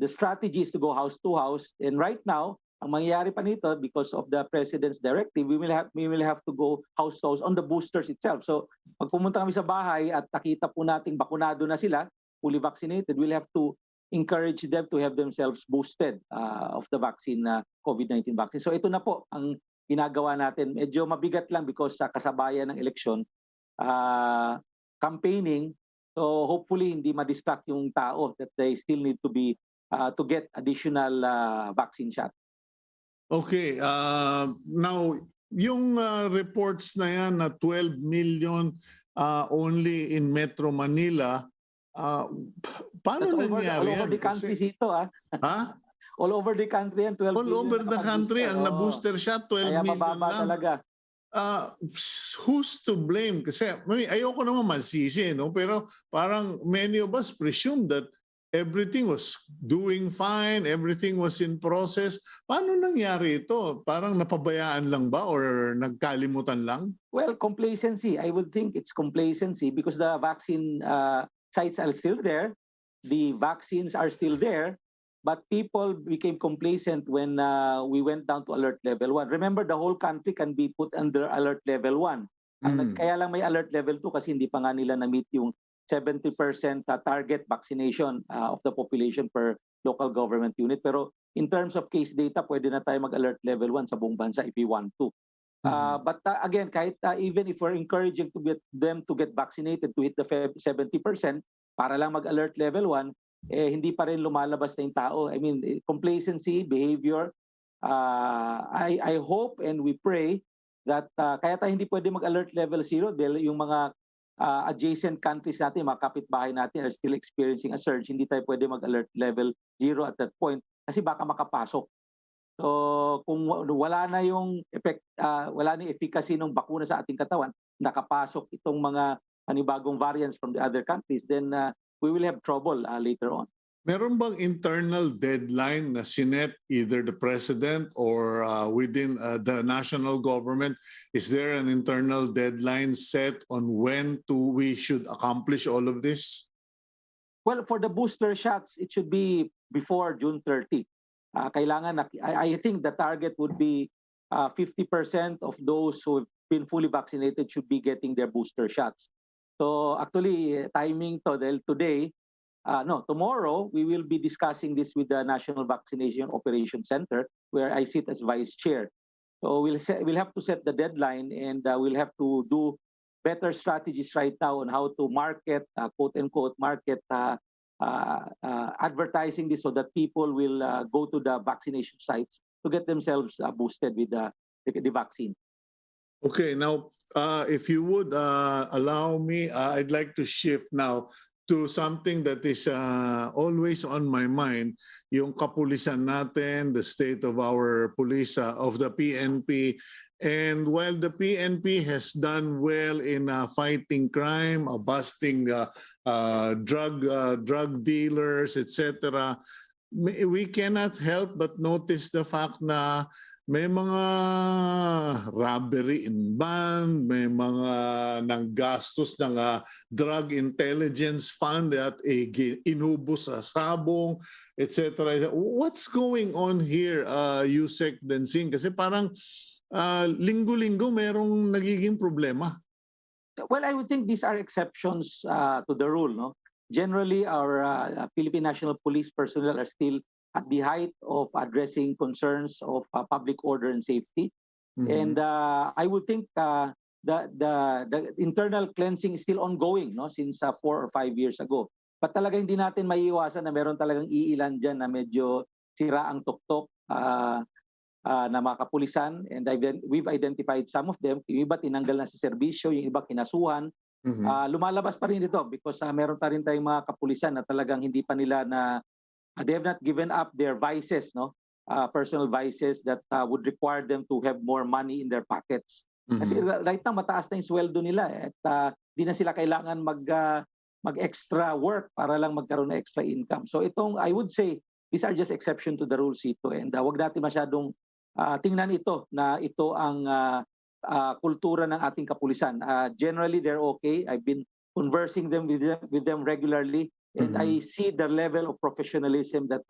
strategy is to go house to house. And right now, ang mangyayari pa nito, because of the president's directive, we will have to go house to house on the boosters itself. So pag pumunta kami sa bahay at nakita po nating bakunado na sila, fully vaccinated, we'll have to encourage them to have themselves boosted of the vaccine, COVID-19 vaccine. So ito na po ang ginagawa natin. Medyo mabigat lang because sa kasabayan ng eleksyon, campaigning, so hopefully hindi ma-distract yung tao that they still need to get additional vaccine shot.
Okay, now yung reports na yan na 12 million only in Metro Manila, paano nangyari yan?
All over the country dito
Ha?
All over the country yan, 12
all
million.
All over the country, ang na-booster shot, 12
Kaya
million
mababa
lang.
Talaga.
Who's to blame? Kasi ayoko naman mansisi, no? Pero parang many of us presume that everything was doing fine, everything was in process. Paano nangyari ito? Parang napabayaan lang ba or nagkalimutan lang?
Well, complacency. I would think it's complacency because the vaccine sites are still there. The vaccines are still there. But people became complacent when we went down to alert level 1. Remember, the whole country can be put under alert level 1. Kaya lang may alert level 2 kasi hindi pa nga nila na-meet yung 70% target vaccination of the population per local government unit. Pero in terms of case data, pwede na tayo mag-alert level 1 sa buong bansa if we want to. But again, kahit even if we're encouraging them to get vaccinated to hit the 70% para lang mag-alert level 1, hindi pa rin lumalabas na yung tao. I mean, complacency, behavior. I hope and we pray that kaya tayo hindi pwede mag-alert level 0 dahil yung mga adjacent countries natin, mga kapitbahay natin are still experiencing a surge. Hindi tayo pwede mag-alert level 0 at that point kasi baka makapasok. So kung wala na yung wala na yung efficacy ng bakuna sa ating katawan, nakapasok itong mga panibagong variants from the other countries, then we will have trouble later on.
Meron bang internal deadline na sinet either the president or within the national government? Is there an internal deadline set on when we should accomplish all of this?
Well, for the booster shots, it should be before June 30. Kailangan I think the target would be 50% of those who have been fully vaccinated should be getting their booster shots. So actually, timing to today, tomorrow, we will be discussing this with the National Vaccination Operation Center, where I sit as vice chair. So we'll have to set the deadline, and we'll have to do better strategies right now on how to market, quote unquote, market advertising this so that people will go to the vaccination sites to get themselves boosted with the vaccine.
Okay, now, if you would allow me, I'd like to shift now to something that is always on my mind, yung kapulisan natin, the state of our police, of the PNP. And while the PNP has done well in fighting crime, busting drug dealers, etc., we cannot help but notice the fact na may mga robbery in band, may mga nanggastos ng drug intelligence fund at inubos sa sabong, etc. What's going on here, Yusek Densing? Kasi parang linggo-linggo merong nagiging problema.
Well, I would think these are exceptions to the rule, no? Generally, our Philippine National Police personnel are still at the height of addressing concerns of public order and safety. And I would think the internal cleansing is still ongoing, no, since 4 or 5 years ago. But talaga hindi natin maiiwasan na meron talagang iilan dyan na medyo sira ang tuktok na mga kapulisan. And we've identified some of them. Yung iba tinanggal na sa serbisyo, yung iba kinasuhan. Lumalabas pa rin ito because meron pa rin tayong mga kapulisan na talagang hindi pa nila they have not given up their vices, no? Personal vices that would require them to have more money in their pockets. Kasi right now mataas na yung sweldo nila at di na sila kailangan mag-extra work para lang magkaroon ng extra income. So I would say these are just exception to the rule, Cito, and wag natin masyadong tingnan ito na ito ang kultura ng ating kapulisan. Generally, they're okay. I've been conversing with them regularly, and I see the level of professionalism that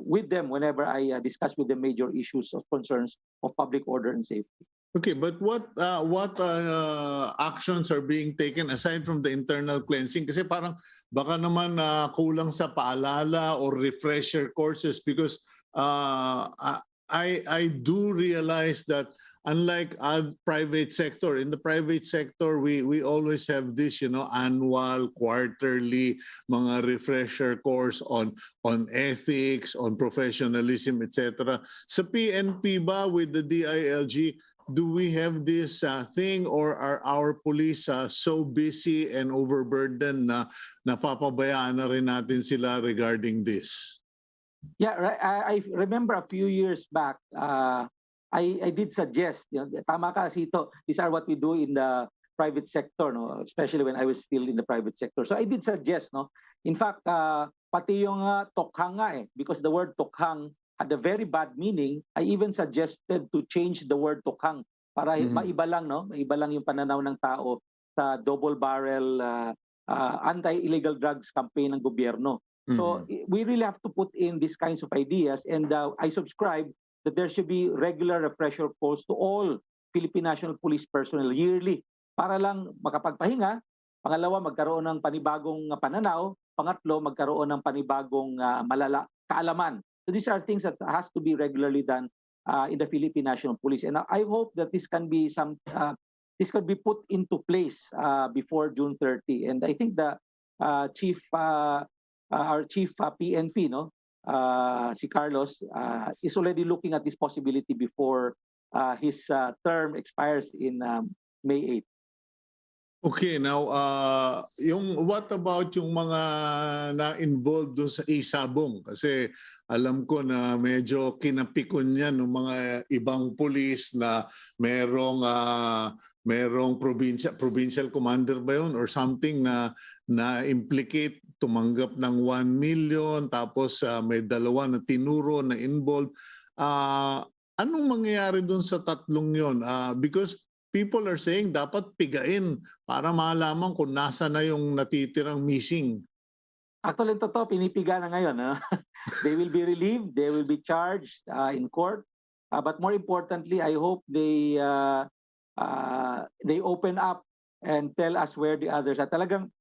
with them whenever I discuss with them major issues of concerns of public order and safety.
Okay, but what actions are being taken aside from the internal cleansing? Kasi parang baka naman kulang sa paalala or refresher courses because I do realize that unlike private sector, in the private sector, we always have this, annual, quarterly, mga refresher course on ethics, on professionalism, etc. Sa PNP ba with the DILG, do we have this thing or are our police so busy and overburdened na napapabayaan na rin natin sila regarding this?
Yeah, I remember a few years back, I did suggest, tama ka, Cito, these are what we do in the private sector, no? Especially when I was still in the private sector. So I did suggest, no? In fact, pati yung tokhang nga because the word tokhang had a very bad meaning, I even suggested to change the word tokhang para maiba lang, no? Maiba lang yung pananaw ng tao sa double barrel anti-illegal drugs campaign ng gobyerno. So we really have to put in these kinds of ideas, and I subscribe that there should be regular refresher course to all Philippine National Police personnel yearly para lang makapagpahinga, pangalawa magkaroon ng panibagong pananaw, pangatlo magkaroon ng panibagong kaalaman. So these are things that has to be regularly done in the Philippine National Police, and I hope that this can be put into place before June 30. And I think the our chief PNP, no, si Carlos, is already looking at this possibility before his term expires in May 8.
Okay, now what about yung mga na-involved doon sa isabong? Kasi alam ko na medyo kinapikon yan ng mga ibang pulis na merong provincial commander ba yun or something na implicate, tumanggap ng 1 million, tapos may dalawa na tinuro na involved. Anong mangyayari dun sa tatlong yun? Because people are saying dapat pigain para malaman kung nasa na yung natitirang missing.
Actually, totoo, pinipiga na ngayon. They will be relieved, they will be charged in court. But more importantly, I hope they open up and tell us where the others are. Talagang,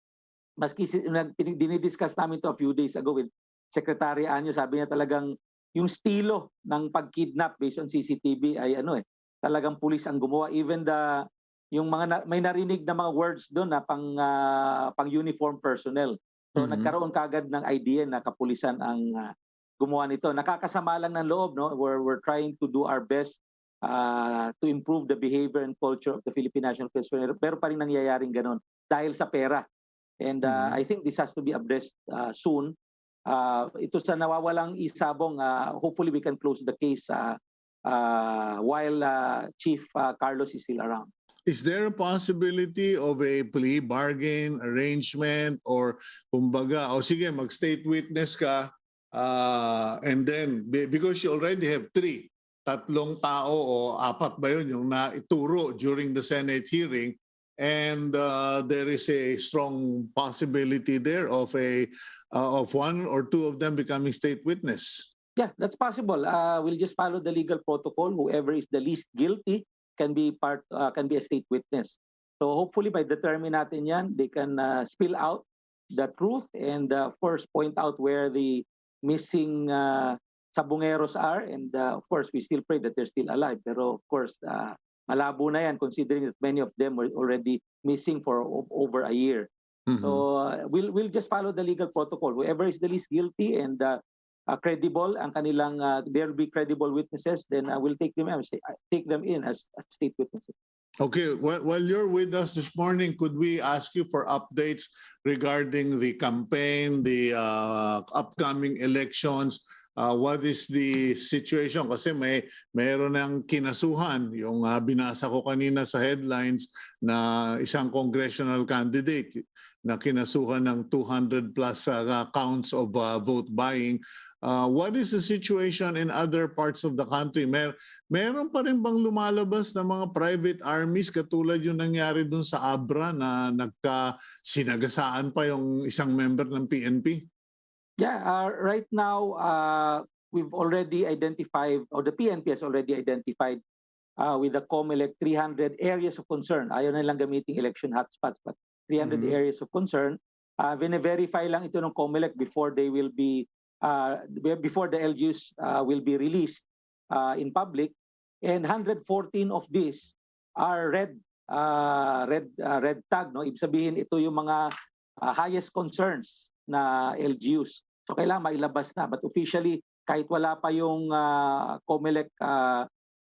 maski dinidiscuss namin to a few days ago with Secretary Anyo, sabi niya talagang yung estilo ng pag-kidnap based on CCTV ay talagang pulis ang gumawa. Even yung may narinig na mga words doon na pang uniform personnel. So nagkaroon kagad ng idea na kapulisan ang gumawa nito. Nakakasama lang ng loob, no? We're trying to do our best to improve the behavior and culture of the Philippine National Police. Pero pa rin nangyayaring ganon dahil sa pera. And I think this has to be addressed soon. Ito sa nawawalang isabong, hopefully we can close the case while Chief Carlos is still around.
Is there a possibility of a plea bargain arrangement or kumbaga, o sige, mag-state witness ka and then, because you already have tatlong tao o apat ba yun yung naituro during the Senate hearing, and there is a strong possibility there of one or two of them becoming state witness.
Yeah, that's possible. We'll just follow the legal protocol. Whoever is the least guilty can be a state witness. So hopefully by determining natin yan, they can spill out the truth and of course point out where the missing sabongeros are, and of course we still pray that they're still alive. Pero of course malabo na yan considering that many of them were already missing for over a year. So we'll just follow the legal protocol. Whoever is the least guilty and credible ang kanilang there will be credible witnesses, then we'll take them in as state witnesses.
Okay, while you're with us this morning, could we ask you for updates regarding the campaign, the upcoming elections? What is the situation? Kasi mayroon ng kinasuhan, yung binasa ko kanina sa headlines na isang congressional candidate na kinasuhan ng 200 plus counts of vote buying. What is the situation in other parts of the country? Meron pa rin bang lumalabas na mga private armies katulad yung nangyari dun sa Abra na sinagasaan pa yung isang member ng PNP?
Yeah, right now we've already identified, or the PNP has already identified with the COMELEC 300 areas of concern. Ayaw na lang gamiting election hotspots, but 300 areas of concern. Vine-verify lang ito ng COMELEC before they will be before the LGUs will be released in public, and 114 of these are red tag, no? Ibig sabihin ito yung mga highest concerns na LGUs. So kailangan mailabas na, but officially kahit wala pa yung COMELEC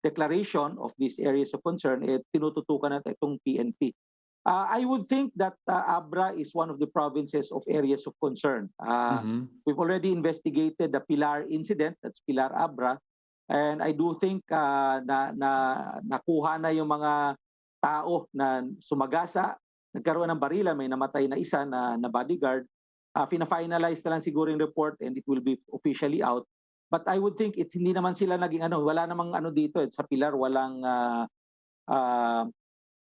declaration of these areas of concern, tinututukan natin itong PNP. I would think that Abra is one of the provinces of areas of concern. We've already investigated the Pilar incident, that's Pilar Abra, and I do think nakuha na yung mga tao na sumagasa, nagkaroon ng barila, may namatay na isa na bodyguard. Fina-finalize na lang siguro yung report and it will be officially out. But I would think hindi naman sila naging wala namang dito sa Pilar, walang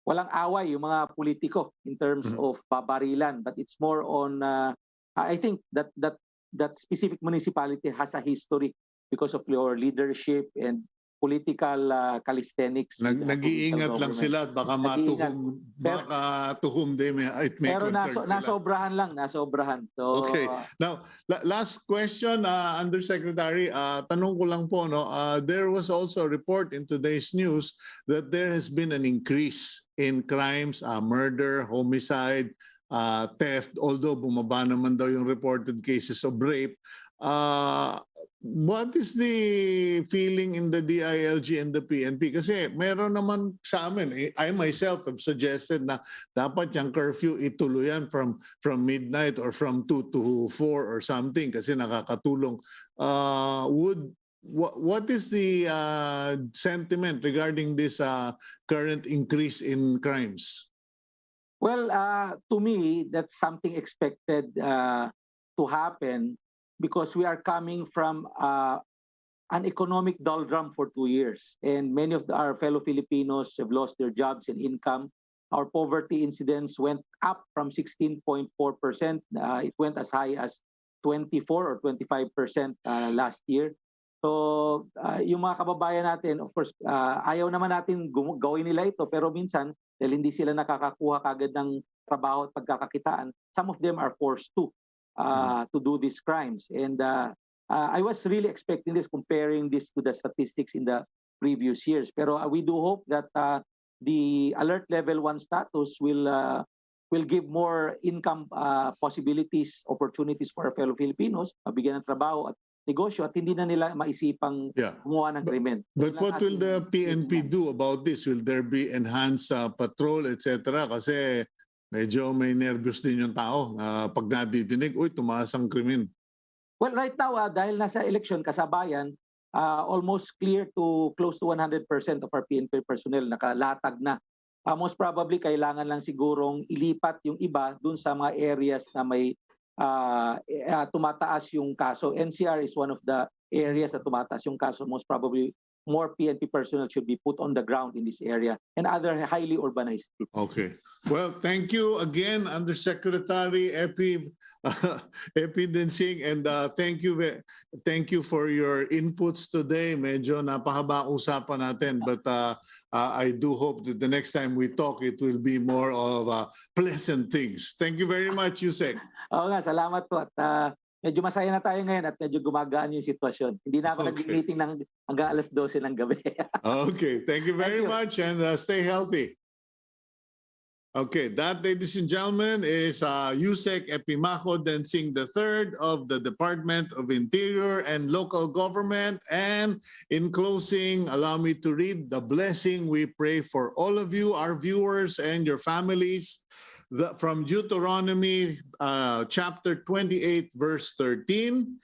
away yung mga politiko in terms of babarilan, but it's more on I think that specific municipality has a history because of your leadership and political calisthenics.
Nag-iingat lang sila at baka tuhum they may
pero
concern sila.
nasobrahan. So,
okay. Now, last question, Undersecretary. Tanong ko lang po, no? There was also a report in today's news that there has been an increase in crimes, murder, homicide, theft, although bumaba naman daw yung reported cases of rape. What is the feeling in the DILG and the PNP? Kasi meron naman sa amin, I myself have suggested na dapat yung curfew ituluyan from midnight or from 2 to 4 or something kasi nakakatulong. What is the sentiment regarding this current increase in crimes?
Well, to me, that's something expected to happen because we are coming from an economic doldrum for 2 years. And many of our fellow Filipinos have lost their jobs and income. Our poverty incidence went up from 16.4%. It went as high as 24 or 25% last year. So yung mga kababayan natin, of course, ayaw naman natin gawin nila ito, pero minsan, dahil hindi sila nakakakuha kagad ng trabaho at pagkakakitaan, some of them are forced to do these crimes. And I was really expecting this, comparing this to the statistics in the previous years. Pero we do hope that the alert level 1 status will give more income possibilities, opportunities for our fellow Filipinos, mabigyan ng trabaho at negosyo at hindi na nila maisipang gumawa ng krimen.
But what will the PNP do about this? Will there be enhanced patrol, etc.? Kasi medyo may nervous din yung tao pag nadidinig, uy, tumaas ang krimen.
Well, right now, dahil nasa election, kasabayan, almost clear to close to 100% of our PNP personnel nakalatag na. Most probably, kailangan lang sigurong ilipat yung iba dun sa mga areas na may tumataas yung kaso. NCR is one of the areas na tumataas yung kaso. Most probably, more PNP personnel should be put on the ground in this area and other highly urbanized cities.
Okay. Well, thank you again, Undersecretary Epi Densing, and thank you for your inputs today. Medyo napahaba usapan natin, but I do hope that the next time we talk, it will be more of pleasant things. Thank you very much, Yusek.
Oo nga, salamat po. At medyo masaya na tayo ngayon at medyo gumagaan yung sitwasyon. Hindi na ako nag-meeting hanggang alas 12 ng gabi.
Okay, thank you very much and stay healthy. Okay, that, ladies and gentlemen, is Yusek Epimaco Densing III of the Department of Interior and Local Government. And in closing, allow me to read the blessing we pray for all of you, our viewers, and your families. From Deuteronomy chapter 28, verse 13,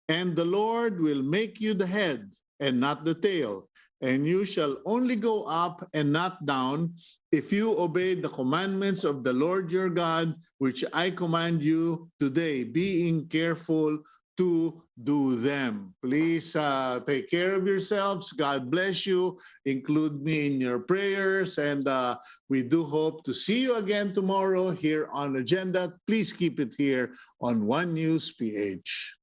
and the Lord will make you the head and not the tail, and you shall only go up and not down if you obey the commandments of the Lord your God, which I command you today, being careful to do them. Please take care of yourselves. God bless you. Include me in your prayers. And we do hope to see you again tomorrow here on Agenda. Please keep it here on One News PH.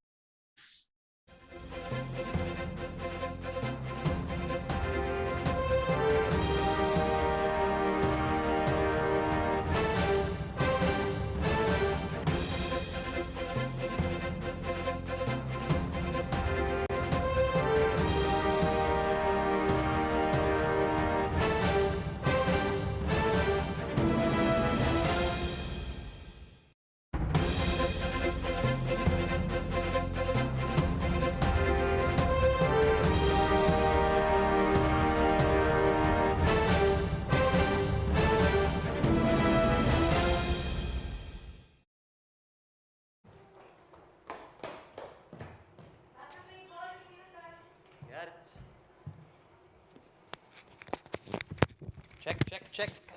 Check.